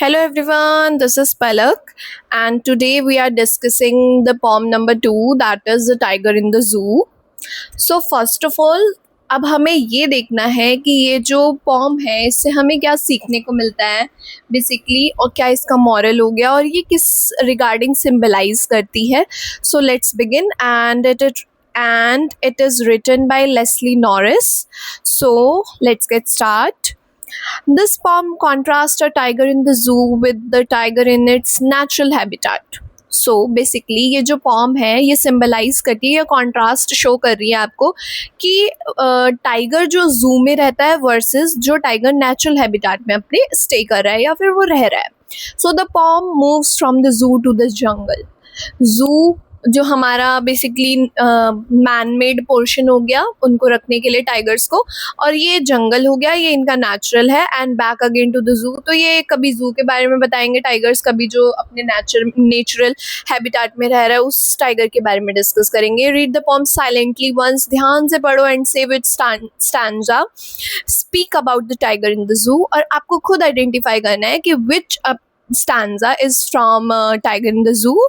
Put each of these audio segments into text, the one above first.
Hello everyone, this is Palak, and today we are discussing the poem number 2, that is The Tiger in the Zoo. So first of all, अब हमें ये देखना है कि ये जो poem है इससे हमें क्या सीखने को मिलता है बेसिकली, और क्या इसका मॉरल हो गया और ये किस रिगार्डिंग सिंबलाइज करती है. So let's begin and it is written by Leslie Norris. So let's get start. This poem contrasts a tiger in the zoo with the tiger in its natural habitat. So basically ये जो पॉम है ये symbolize करती है या contrast show कर रही है आपको कि टाइगर जो जू में रहता है वर्सेस जो टाइगर नेचुरल हैबिटेट में अपने स्टे कर रहा है या फिर वो रह रहा है. So the poem moves from the zoo to the jungle. Zoo जो हमारा बेसिकली मैन मेड पोर्शन हो गया उनको रखने के लिए टाइगर्स को, और ये जंगल हो गया, ये इनका नेचुरल है. And back again to the zoo. तो ये कभी जू के बारे में बताएंगे टाइगर्स, कभी जो अपने नेचुरल हैबिटेट में रह रहा है उस टाइगर के बारे में डिस्कस करेंगे. Read the poem silently once, ध्यान से पढ़ो, and say which stanza speak about the tiger in the zoo. और आपको खुद आइडेंटिफाई करना है कि विच stanza is from tiger in the zoo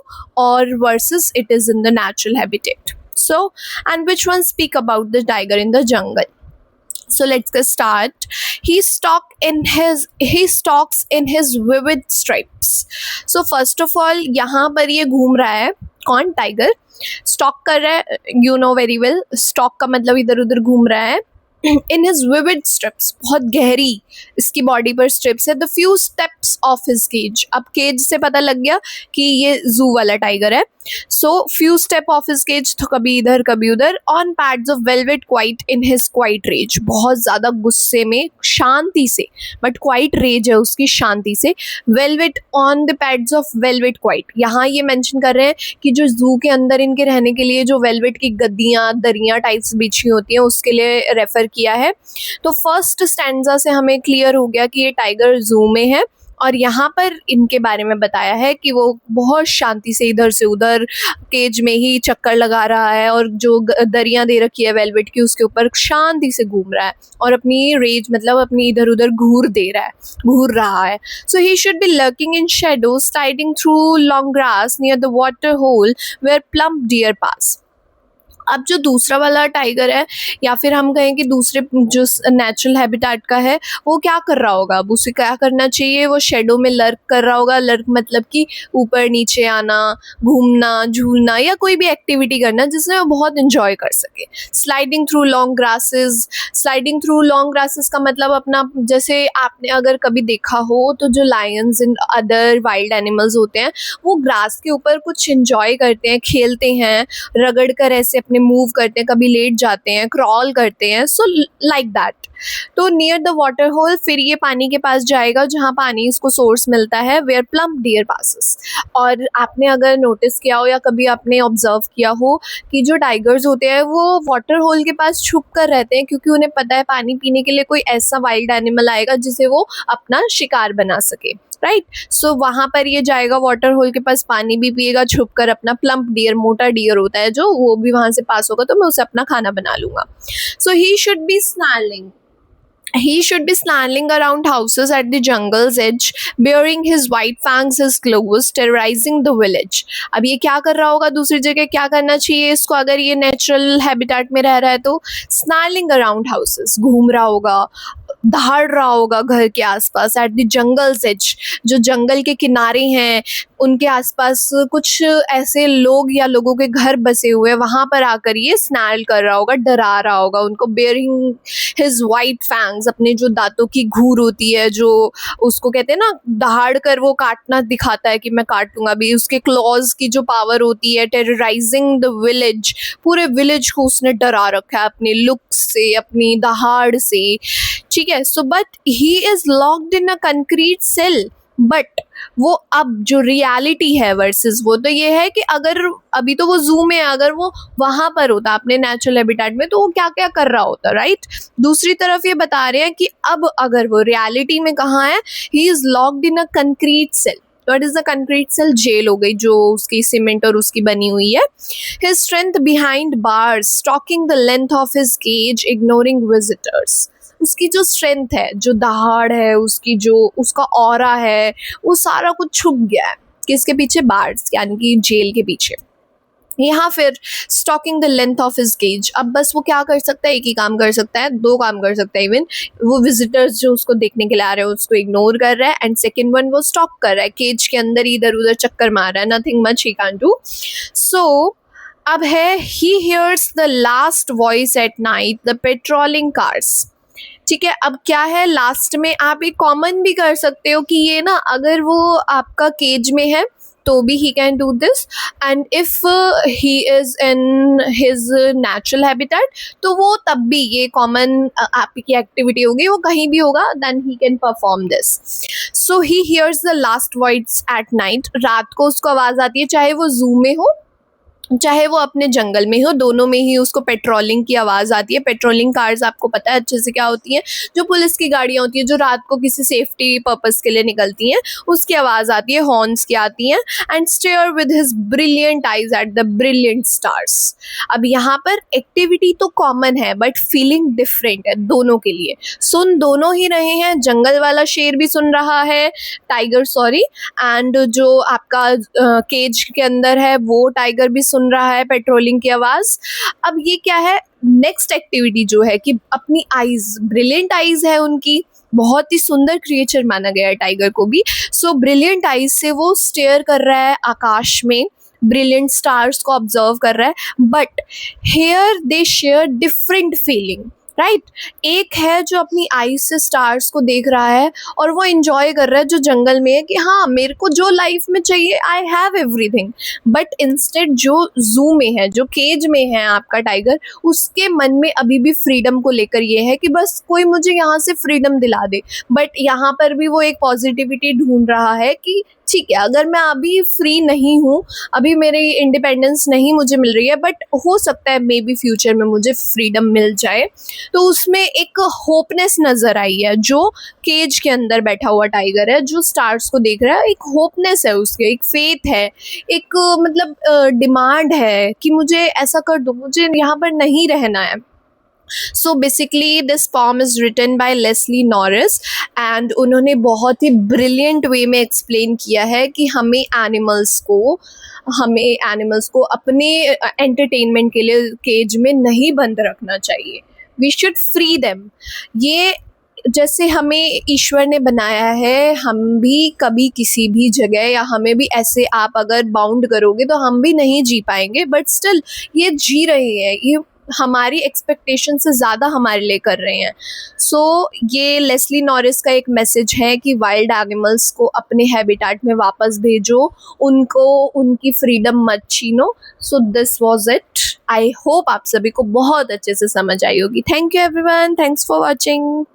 or versus it is in the natural habitat. So, and which one speak about the tiger in the jungle? So let's get start. He stalks in his vivid stripes. So first of all यहाँ पर ये घूम रहा है. कौन? Tiger stock कर रहा है. You know very well, stock का मतलब इधर उधर घूम रहा है. इन हिज विविड स्ट्रिप्स, बहुत गहरी इसकी बॉडी पर स्ट्रिप्स है. The few steps of his cage. अब केज से पता लग गया कि ये जू वाला टाइगर है. So few step of his cage, तो कभी इधर कभी उधर. On pads of velvet quiet in his quiet rage. बहुत ज़्यादा गुस्से में, शांति से, बट क्वाइट रेज है उसकी, शांति से. Velvet on the pads of velvet quite. यहाँ ये मेंशन कर रहे हैं कि जो जू के अंदर इनके रहने के लिए जो वेलवेट की गद्दियाँ दरियाँ टाइप्स बिछी होती हैं उसके लिए रेफर किया है. तो फर्स्ट स्टैंजा से हमें क्लियर हो गया कि ये टाइगर जू में है और यहाँ पर इनके बारे में बताया है कि वो बहुत शांति से इधर से उधर केज में ही चक्कर लगा रहा है और जो दरियाँ दे रखी है वेलवेट की उसके ऊपर शांति से घूम रहा है और अपनी रेज मतलब अपनी इधर उधर घूर रहा है. So he should be lurking in shadow sliding through long grass near the water hole where plump deer pass. अब जो दूसरा वाला टाइगर है या फिर हम कहें कि दूसरे जो नेचुरल हैबिटेट का है वो क्या कर रहा होगा, अब उसे क्या करना चाहिए, वो शेडो में लर्क कर रहा होगा. लर्क मतलब कि ऊपर नीचे आना, घूमना, झूलना या कोई भी एक्टिविटी करना जिसमें वो बहुत इंजॉय कर सके. Sliding through long grasses. Sliding through long grasses का मतलब अपना, जैसे आपने अगर कभी देखा हो तो जो Lions and other wild animals होते हैं वो ग्रास के ऊपर कुछ इंजॉय करते हैं, खेलते हैं, रगड़ कर ऐसे अपने मूव करते हैं, कभी लेट जाते हैं, क्रॉल करते हैं. So like that. तो नियर द वाटर होल, फिर ये पानी के पास जाएगा जहाँ पानी इसको सोर्स मिलता है, वेयर प्लम्प डियर पासेस. और आपने अगर नोटिस किया हो या कभी आपने ऑब्जर्व किया हो कि जो टाइगर्स होते हैं वो वाटर होल के पास छुप कर रहते हैं क्योंकि उन्हें पता है पानी पीने के लिए कोई ऐसा वाइल्ड एनिमल आएगा जिसे वो अपना शिकार बना सके. राइट. सो वहाँ पर ये जाएगा वाटर होल के पास, पानी भी पिएगा छुप कर अपना. प्लम्प डियर, मोटा डियर होता है जो, वो भी वहाँ से पास होगा तो मैं उसे अपना खाना बना लूँगा. So he should be snarling. He should be snarling around houses at the jungle's edge, bearing his white fangs, his claws, terrorizing the village. अब ये क्या कर रहा होगा दूसरी जगह, क्या करना चाहिए इसको अगर ये नेचुरल हैबिटेट में रह रहा है तो? स्नैलिंग अराउंड हाउसेस, घूम रहा होगा, दहाड़ रहा होगा घर के आसपास. एट द जंगल्स एज, जो जंगल के किनारे हैं उनके आसपास कुछ ऐसे लोग या लोगों के घर बसे हुए हैं, वहाँ पर आकर ये स्नैल कर रहा होगा, डरा रहा होगा उनको. बेयरिंग हिज वाइट फैंग्स, अपने जो दांतों की घूर होती है जो उसको कहते हैं ना, दहाड़ कर वो काटना दिखाता है कि मैं काटूंगा भी. उसके क्लॉज की जो पावर होती है, टेरराइजिंग द विलेज, पूरे विलेज को उसने डरा रखा है अपने लुक से, अपनी दहाड़ से. ठीक है. So but he is locked in a concrete cell. But वो अब जो रियलिटी है वर्सेस वो तो ये है कि अगर अभी तो वो जू में है, अगर वो वहाँ पर होता अपने नेचुरल हैबिटेट में तो वो क्या क्या कर रहा होता. राइट. दूसरी तरफ ये बता रहे हैं कि अब अगर वो रियलिटी में कहाँ है, he is locked in a concrete cell. What is the concrete cell? Jail हो गई जो उसकी सीमेंट और उसकी बनी हुई है. His strength behind bars, stalking the length of his cage, ignoring visitors. उसकी जो स्ट्रेंथ है, जो दहाड़ है उसकी, जो उसका ऑरा है, वो सारा कुछ छुप गया है किसके पीछे, बार्स यानी कि जेल के पीछे। यहाँ फिर stalking the length of his cage, अब बस वो क्या कर सकता है, एक ही काम कर सकता है, दो काम कर सकता है इवन, वो विजिटर्स जो उसको देखने के लिए आ रहे हैं उसको इग्नोर कर रहा है, एंड सेकेंड वन वो स्टॉक कर रहा है, केज के अंदर इधर उधर चक्कर मार रहा है, nothing much he can do. So अब है he hears the last voice at night the patrolling cars. ठीक है, अब क्या है, लास्ट में आप एक कॉमन भी कर सकते हो कि ये ना, अगर वो आपका केज में है तो भी ही can do this, and if he is in his natural habitat तो वो तब भी ये कॉमन आपकी एक्टिविटी होगी, वो कहीं भी होगा, then he can perform this. So he hears the last voice at night, रात को उसको आवाज़ आती है, चाहे वो जू में हो चाहे वो अपने जंगल में हो, दोनों में ही उसको पेट्रोलिंग की आवाज़ आती है। पेट्रोलिंग कार्स आपको पता है अच्छे से क्या होती हैं, जो पुलिस की गाड़ियाँ होती हैं जो रात को किसी सेफ्टी पर्पस के लिए निकलती हैं, उसकी आवाज़ आती है, हॉर्न्स की आती हैं। And stare with his brilliant eyes at the brilliant stars. अब यहाँ पर एक्टिविटी तो कॉमन है बट फीलिंग डिफरेंट है दोनों के लिए। सुन दोनों ही रहे हैं, जंगल वाला शेर भी सुन रहा है, टाइगर सॉरी, एंड जो आपका केज के अंदर है वो टाइगर भी सुन रहा है पेट्रोलिंग की आवाज़। अब ये क्या है, नेक्स्ट एक्टिविटी जो है कि अपनी आइज, ब्रिलियंट आइज है उनकी, बहुत ही सुंदर क्रिएचर माना गया है टाइगर को भी। सो ब्रिलियंट आइज से वो स्टेयर कर रहा है आकाश में, ब्रिलियंट स्टार्स को ऑब्जर्व कर रहा है, but here they share different feeling, right. एक है जो अपनी आईज से स्टार्स को देख रहा है और वो एंजॉय कर रहा है, जो जंगल में है कि हाँ मेरे को जो लाइफ में चाहिए, I have everything. But instead जो जू में है, जो केज में है आपका टाइगर, उसके मन में अभी भी फ्रीडम को लेकर ये है कि बस कोई मुझे यहाँ से फ्रीडम दिला दे। बट यहाँ पर भी वो एक पॉजिटिविटी ढूंढ रहा है कि ठीक है, अगर मैं अभी फ्री नहीं हूँ, अभी मेरी इंडिपेंडेंस नहीं मुझे मिल रही है, बट हो सकता है मे बी फ्यूचर में मुझे फ्रीडम मिल जाए। तो उसमें एक होपनेस नज़र आई है, जो केज के अंदर बैठा हुआ टाइगर है, जो स्टार्स को देख रहा है, एक होपनेस है उसके, एक फेथ है, एक मतलब डिमांड है कि मुझे ऐसा कर दो, मुझे यहाँ पर नहीं रहना है। So basically this poem is written by Leslie Norris, and उन्होंने बहुत ही ब्रिलियंट वे में एक्सप्लेन किया है कि हमें एनिमल्स को अपने एंटरटेनमेंट के लिए केज में नहीं बंद रखना चाहिए, वी शुड फ्री देम। ये जैसे हमें ईश्वर ने बनाया है, हम भी कभी किसी भी जगह, या हमें भी ऐसे आप अगर बाउंड करोगे तो हम भी नहीं जी पाएंगे, बट स्टिल ये जी रहे हैं, ये हमारी एक्सपेक्टेशन से ज़्यादा हमारे लिए कर रहे हैं। सो ये लेस्ली नॉरिस का एक मैसेज है कि वाइल्ड एनिमल्स को अपने हैबिटेट में वापस भेजो, उनको उनकी फ्रीडम मत छीनो। So this was it. I hope आप सभी को बहुत अच्छे से समझ आई होगी। Thank you everyone, thanks for watching.